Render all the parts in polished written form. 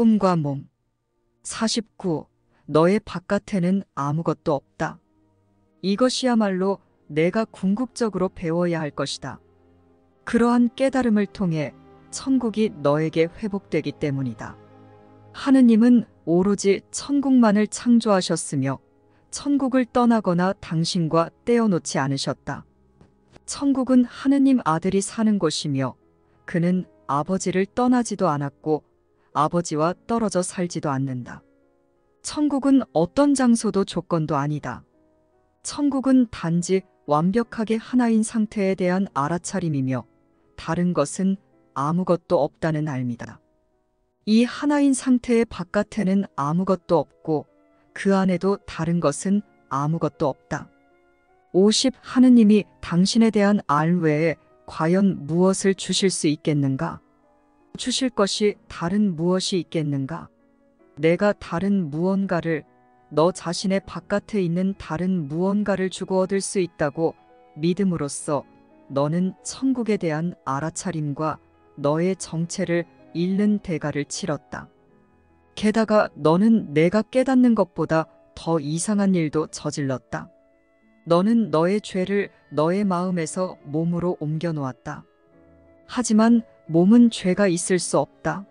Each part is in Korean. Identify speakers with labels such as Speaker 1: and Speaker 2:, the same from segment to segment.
Speaker 1: 꿈과 몸. 49. 너의 바깥에는 아무것도 없다. 이것이야말로 내가 궁극적으로 배워야 할 것이다. 그러한 깨달음을 통해 천국이 너에게 회복되기 때문이다. 하느님은 오로지 천국만을 창조하셨으며 천국을 떠나거나 당신과 떼어놓지 않으셨다. 천국은 하느님 아들이 사는 곳이며 그는 아버지를 떠나지도 않았고 아버지와 떨어져 살지도 않는다. 천국은 어떤 장소도 조건도 아니다. 천국은 단지 완벽하게 하나인 상태에 대한 알아차림이며 다른 것은 아무것도 없다는 알미다. 이 하나인 상태의 바깥에는 아무것도 없고 그 안에도 다른 것은 아무것도 없다. 50. 하느님이 당신에 대한 알 외에 과연 무엇을 주실 수 있겠는가? 주실 것이 다른 무엇이 있겠는가? 내가 다른 무언가를, 너 자신의 바깥에 있는 다른 무언가를 주고 얻을 수 있다고 믿음으로써 너는 천국에 대한 알아차림과 너의 정체를 잃는 대가를 치렀다. 게다가 너는 내가 깨닫는 것보다 더 이상한 일도 저질렀다. 너는 너의 죄를 너의 마음에서 몸으로 옮겨 놓았다. 하지만 몸은 죄가 있을 수 없다.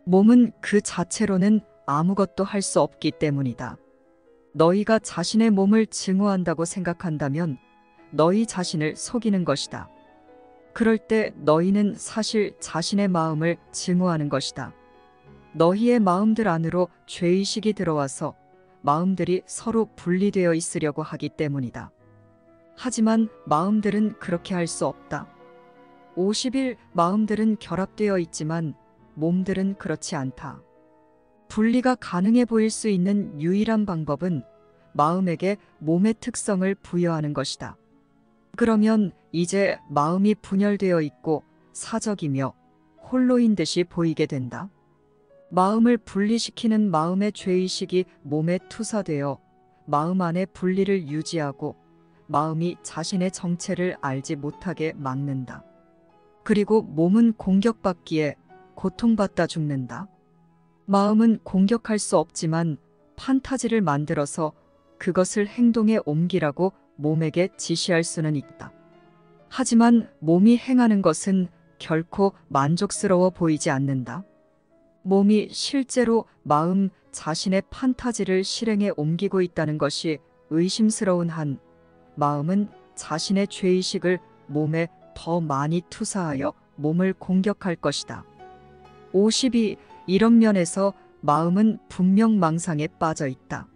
Speaker 1: 몸은 그 자체로는 아무것도 할 수 없기 때문이다. 너희가 자신의 몸을 증오한다고 생각한다면 너희 자신을 속이는 것이다. 그럴 때 너희는 사실 자신의 마음을 증오하는 것이다. 너희의 마음들 안으로 죄의식이 들어와서 마음들이 서로 분리되어 있으려고 하기 때문이다. 하지만 마음들은 그렇게 할 수 없다. 50일 마음들은 결합되어 있지만 몸들은 그렇지 않다. 분리가 가능해 보일 수 있는 유일한 방법은 마음에게 몸의 특성을 부여하는 것이다. 그러면 이제 마음이 분열되어 있고 사적이며 홀로인 듯이 보이게 된다. 마음을 분리시키는 마음의 죄의식이 몸에 투사되어 마음 안의 분리를 유지하고 마음이 자신의 정체를 알지 못하게 막는다. 그리고 몸은 공격받기에 고통받다 죽는다. 마음은 공격할 수 없지만 판타지를 만들어서 그것을 행동에 옮기라고 몸에게 지시할 수는 있다. 하지만 몸이 행하는 것은 결코 만족스러워 보이지 않는다. 몸이 실제로 마음 자신의 판타지를 실행에 옮기고 있다는 것이 의심스러운 한 마음은 자신의 죄의식을 몸에 더 많이 투사하여 몸을 공격할 것이다. 52. 이런 면에서 마음은 분명 망상에 빠져 있다.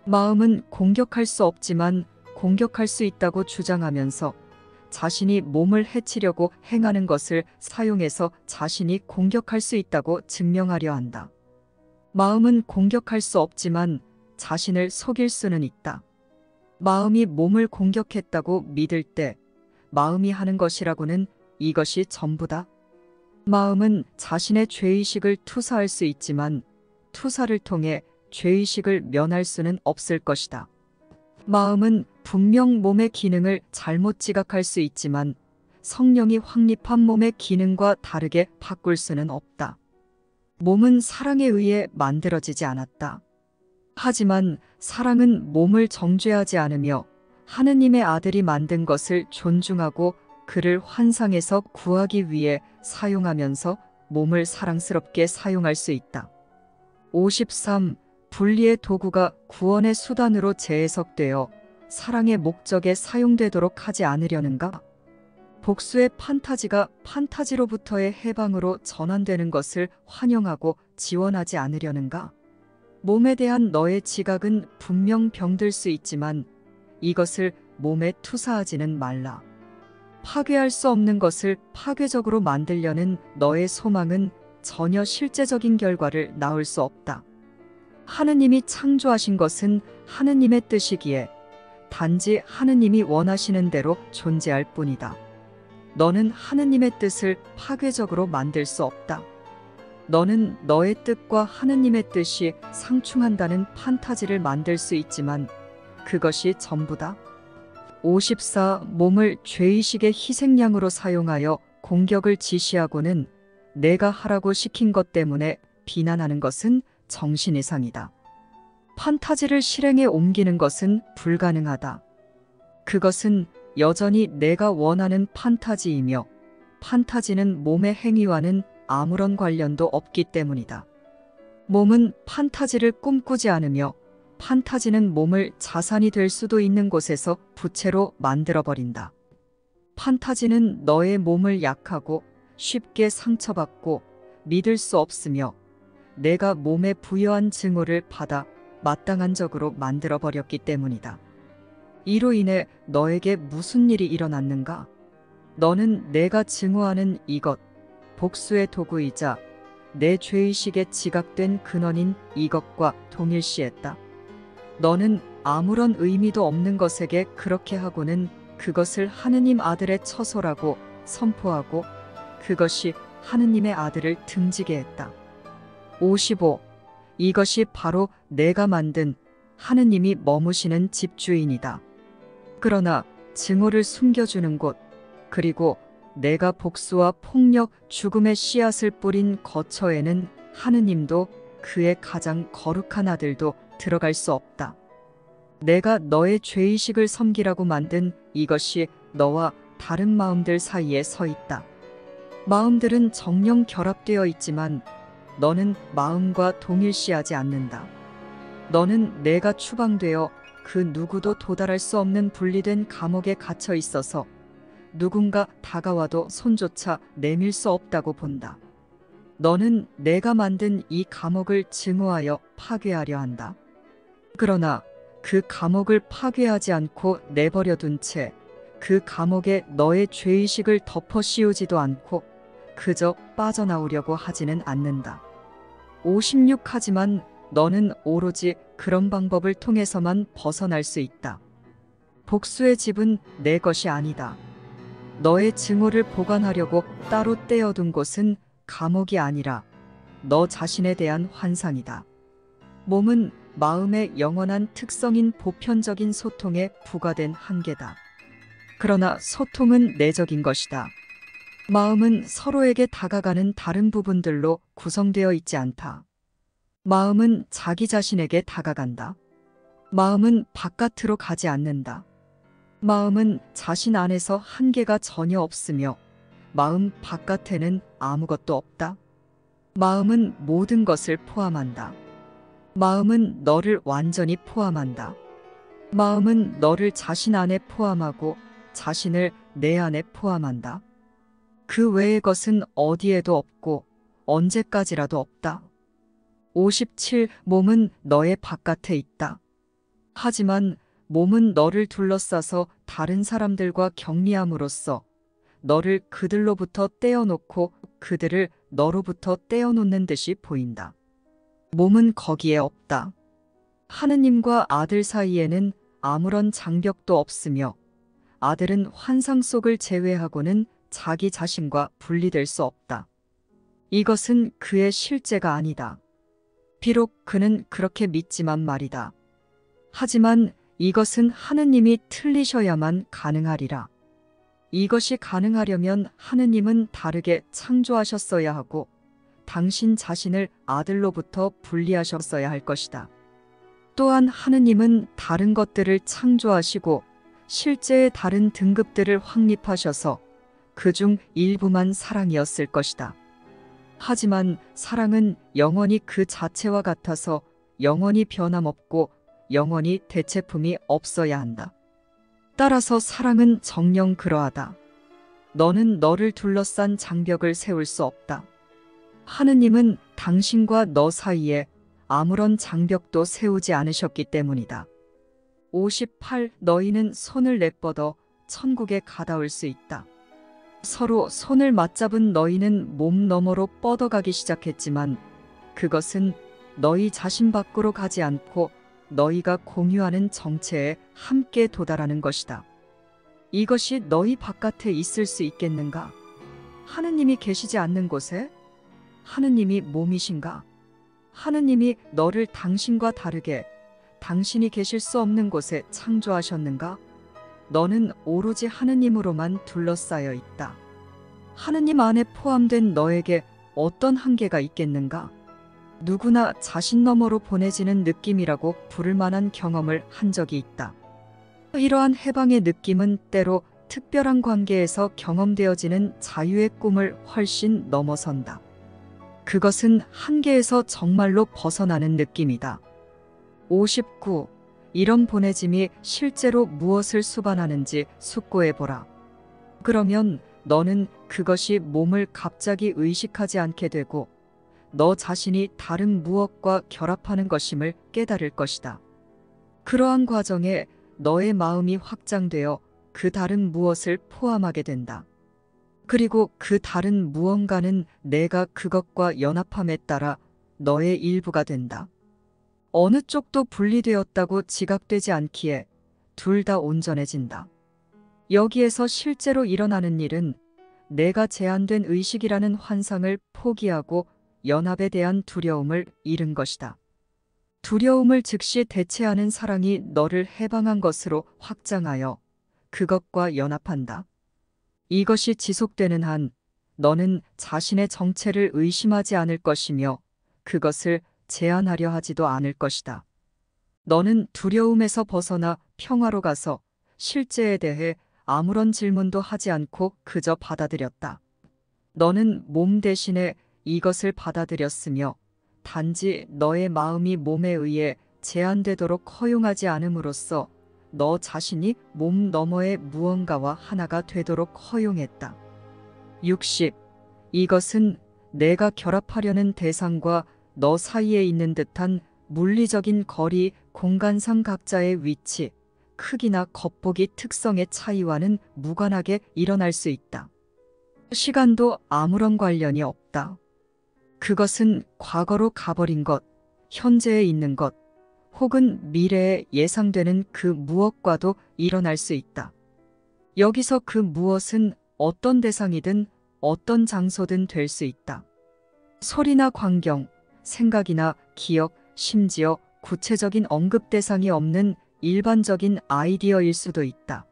Speaker 1: 마음은 공격할 수 없지만 공격할 수 있다고 주장하면서 자신이 몸을 해치려고 행하는 것을 사용해서 자신이 공격할 수 있다고 증명하려 한다. 마음은 공격할 수 없지만 자신을 속일 수는 있다. 마음이 몸을 공격했다고 믿을 때 마음이 하는 것이라고는 이것이 전부다. 마음은 자신의 죄의식을 투사할 수 있지만 투사를 통해 죄의식을 면할 수는 없을 것이다. 마음은 분명 몸의 기능을 잘못 지각할 수 있지만 성령이 확립한 몸의 기능과 다르게 바꿀 수는 없다. 몸은 사랑에 의해 만들어지지 않았다. 하지만 사랑은 몸을 정죄하지 않으며 하느님의 아들이 만든 것을 존중하고 그를 환상에서 구하기 위해 사용하면서 몸을 사랑스럽게 사용할 수 있다. 53. 분리의 도구가 구원의 수단으로 재해석되어 사랑의 목적에 사용되도록 하지 않으려는가? 복수의 판타지가 판타지로부터의 해방으로 전환되는 것을 환영하고 지원하지 않으려는가? 몸에 대한 너의 지각은 분명 병들 수 있지만 이것을 몸에 투사하지는 말라. 파괴할 수 없는 것을 파괴적으로 만들려는 너의 소망은 전혀 실제적인 결과를 낳을 수 없다. 하느님이 창조하신 것은 하느님의 뜻이기에 단지 하느님이 원하시는 대로 존재할 뿐이다. 너는 하느님의 뜻을 파괴적으로 만들 수 없다. 너는 너의 뜻과 하느님의 뜻이 상충한다는 판타지를 만들 수 있지만 그것이 전부다. 54. 몸을 죄의식의 희생양으로 사용하여 공격을 지시하고는 내가 하라고 시킨 것 때문에 비난하는 것은 정신 이상이다. 판타지를 실행에 옮기는 것은 불가능하다. 그것은 여전히 내가 원하는 판타지이며 판타지는 몸의 행위와는 아무런 관련도 없기 때문이다. 몸은 판타지를 꿈꾸지 않으며 판타지는 몸을 자산이 될 수도 있는 곳에서 부채로 만들어버린다. 판타지는 너의 몸을 약하고 쉽게 상처받고 믿을 수 없으며 내가 몸에 부여한 증오를 받아 마땅한 적으로 만들어버렸기 때문이다. 이로 인해 너에게 무슨 일이 일어났는가? 너는 내가 증오하는 이것, 복수의 도구이자 내 죄의식에 지각된 근원인 이것과 동일시했다. 너는 아무런 의미도 없는 것에게 그렇게 하고는 그것을 하느님 아들의 처소라고 선포하고 그것이 하느님의 아들을 등지게 했다. 55. 이것이 바로 내가 만든 하느님이 머무시는 집주인이다. 그러나 증오를 숨겨주는 곳, 그리고 내가 복수와 폭력, 죽음의 씨앗을 뿌린 거처에는 하느님도 그의 가장 거룩한 아들도 들어갈 수 없다. 내가 너의 죄의식을 섬기라고 만든 이것이 너와 다른 마음들 사이에 서 있다. 마음들은 정령 결합되어 있지만 너는 마음과 동일시하지 않는다. 너는 내가 추방되어 그 누구도 도달할 수 없는 분리된 감옥에 갇혀 있어서 누군가 다가와도 손조차 내밀 수 없다고 본다. 너는 내가 만든 이 감옥을 증오하여 파괴하려 한다. 그러나 그 감옥을 파괴하지 않고 내버려 둔 채 그 감옥에 너의 죄의식을 덮어 씌우지도 않고 그저 빠져나오려고 하지는 않는다. 56. 하지만 너는 오로지 그런 방법을 통해서만 벗어날 수 있다. 복수의 집은 내 것이 아니다. 너의 증오를 보관하려고 따로 떼어둔 곳은 감옥이 아니라 너 자신에 대한 환상이다. 몸은 마음의 영원한 특성인 보편적인 소통에 부과된 한계다. 그러나 소통은 내적인 것이다. 마음은 서로에게 다가가는 다른 부분들로 구성되어 있지 않다. 마음은 자기 자신에게 다가간다. 마음은 바깥으로 가지 않는다. 마음은 자신 안에서 한계가 전혀 없으며 마음 바깥에는 아무것도 없다. 마음은 모든 것을 포함한다. 마음은 너를 완전히 포함한다. 마음은 너를 자신 안에 포함하고 자신을 내 안에 포함한다. 그 외의 것은 어디에도 없고 언제까지라도 없다. 57. 몸은 너의 바깥에 있다. 하지만 몸은 너를 둘러싸서 다른 사람들과 격리함으로써 너를 그들로부터 떼어놓고 그들을 너로부터 떼어놓는 듯이 보인다. 몸은 거기에 없다. 하느님과 아들 사이에는 아무런 장벽도 없으며 아들은 환상 속을 제외하고는 자기 자신과 분리될 수 없다. 이것은 그의 실제가 아니다. 비록 그는 그렇게 믿지만 말이다. 하지만 이것은 하느님이 틀리셔야만 가능하리라. 이것이 가능하려면 하느님은 다르게 창조하셨어야 하고 당신 자신을 아들로부터 분리하셨어야 할 것이다. 또한 하느님은 다른 것들을 창조하시고 실제의 다른 등급들을 확립하셔서 그중 일부만 사랑이었을 것이다. 하지만 사랑은 영원히 그 자체와 같아서 영원히 변함없고 영원히 대체품이 없어야 한다. 따라서 사랑은 정녕 그러하다. 너는 너를 둘러싼 장벽을 세울 수 없다. 하느님은 당신과 너 사이에 아무런 장벽도 세우지 않으셨기 때문이다. 58. 너희는 손을 내뻗어 천국에 가다올 수 있다. 서로 손을 맞잡은 너희는 몸 너머로 뻗어가기 시작했지만 그것은 너희 자신 밖으로 가지 않고 너희가 공유하는 정체에 함께 도달하는 것이다. 이것이 너희 바깥에 있을 수 있겠는가? 하느님이 계시지 않는 곳에? 하느님이 몸이신가? 하느님이 너를 당신과 다르게 당신이 계실 수 없는 곳에 창조하셨는가? 너는 오로지 하느님으로만 둘러싸여 있다. 하느님 안에 포함된 너에게 어떤 한계가 있겠는가? 누구나 자신 너머로 보내지는 느낌이라고 부를 만한 경험을 한 적이 있다. 이러한 해방의 느낌은 때로 특별한 관계에서 경험되어지는 자유의 꿈을 훨씬 넘어선다. 그것은 한계에서 정말로 벗어나는 느낌이다. 59. 이런 보내짐이 실제로 무엇을 수반하는지 숙고해보라. 그러면 너는 그것이 몸을 갑자기 의식하지 않게 되고 너 자신이 다른 무엇과 결합하는 것임을 깨달을 것이다. 그러한 과정에 너의 마음이 확장되어 그 다른 무엇을 포함하게 된다. 그리고 그 다른 무언가는 내가 그것과 연합함에 따라 너의 일부가 된다. 어느 쪽도 분리되었다고 지각되지 않기에 둘 다 온전해진다. 여기에서 실제로 일어나는 일은 내가 제한된 의식이라는 환상을 포기하고 연합에 대한 두려움을 잃은 것이다. 두려움을 즉시 대체하는 사랑이 너를 해방한 것으로 확장하여 그것과 연합한다. 이것이 지속되는 한 너는 자신의 정체를 의심하지 않을 것이며 그것을 제한하려 하지도 않을 것이다. 너는 두려움에서 벗어나 평화로 가서 실제에 대해 아무런 질문도 하지 않고 그저 받아들였다. 너는 몸 대신에 이것을 받아들였으며 단지 너의 마음이 몸에 의해 제한되도록 허용하지 않음으로써 너 자신이 몸 너머의 무언가와 하나가 되도록 허용했다. 60. 이것은 내가 결합하려는 대상과 너 사이에 있는 듯한 물리적인 거리, 공간상 각자의 위치, 크기나 겉보기 특성의 차이와는 무관하게 일어날 수 있다. 시간도 아무런 관련이 없다. 그것은 과거로 가버린 것, 현재에 있는 것, 혹은 미래에 예상되는 그 무엇과도 일어날 수 있다. 여기서 그 무엇은 어떤 대상이든 어떤 장소든 될 수 있다. 소리나 광경, 생각이나 기억, 심지어 구체적인 언급 대상이 없는 일반적인 아이디어일 수도 있다.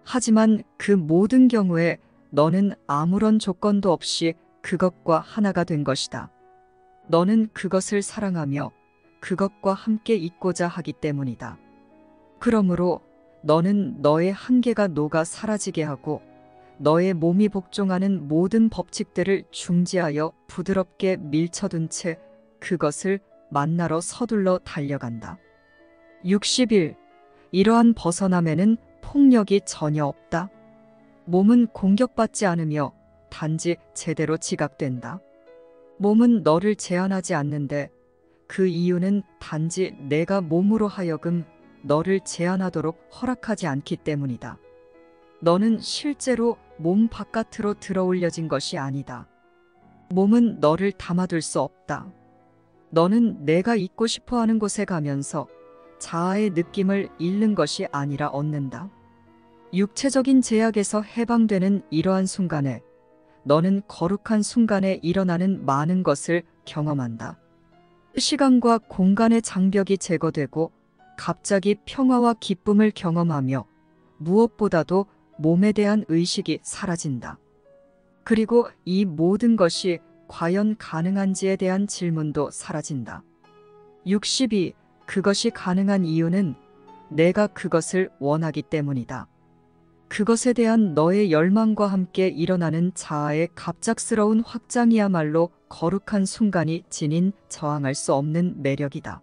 Speaker 1: 하지만 그 모든 경우에 너는 아무런 조건도 없이 그것과 하나가 된 것이다. 너는 그것을 사랑하며 그것과 함께 있고자 하기 때문이다. 그러므로 너는 너의 한계가 녹아 사라지게 하고 너의 몸이 복종하는 모든 법칙들을 중지하여 부드럽게 밀쳐둔 채 그것을 만나러 서둘러 달려간다. 60일. 이러한 벗어남에는 폭력이 전혀 없다. 몸은 공격받지 않으며 단지 제대로 지각된다. 몸은 너를 제한하지 않는데 그 이유는 단지 내가 몸으로 하여금 너를 제한하도록 허락하지 않기 때문이다. 너는 실제로 몸 바깥으로 들어올려진 것이 아니다. 몸은 너를 담아둘 수 없다. 너는 내가 있고 싶어하는 곳에 가면서 자아의 느낌을 잃는 것이 아니라 얻는다. 육체적인 제약에서 해방되는 이러한 순간에 너는 거룩한 순간에 일어나는 많은 것을 경험한다. 시간과 공간의 장벽이 제거되고 갑자기 평화와 기쁨을 경험하며 무엇보다도 몸에 대한 의식이 사라진다. 그리고 이 모든 것이 과연 가능한지에 대한 질문도 사라진다. 62. 그것이 가능한 이유는 내가 그것을 원하기 때문이다. 그것에 대한 너의 열망과 함께 일어나는 자아의 갑작스러운 확장이야말로 거룩한 순간이 지닌 저항할 수 없는 매력이다.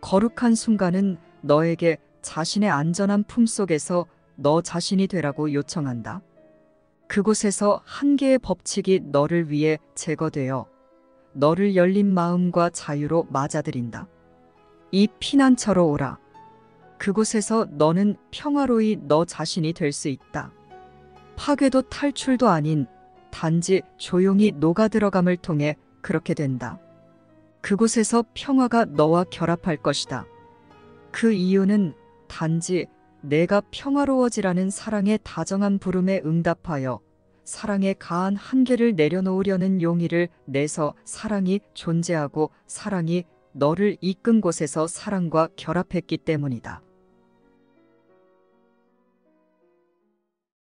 Speaker 1: 거룩한 순간은 너에게 자신의 안전한 품속에서 너 자신이 되라고 요청한다. 그곳에서 한계의 법칙이 너를 위해 제거되어 너를 열린 마음과 자유로 맞아들인다. 이 피난처로 오라. 그곳에서 너는 평화로이 너 자신이 될 수 있다. 파괴도 탈출도 아닌 단지 조용히 녹아들어감을 통해 그렇게 된다. 그곳에서 평화가 너와 결합할 것이다. 그 이유는 단지 내가 평화로워지라는 사랑의 다정한 부름에 응답하여 사랑의 가한 한계를 내려놓으려는 용의를 내서 사랑이 존재하고 사랑이 너를 이끈 곳에서 사랑과 결합했기 때문이다.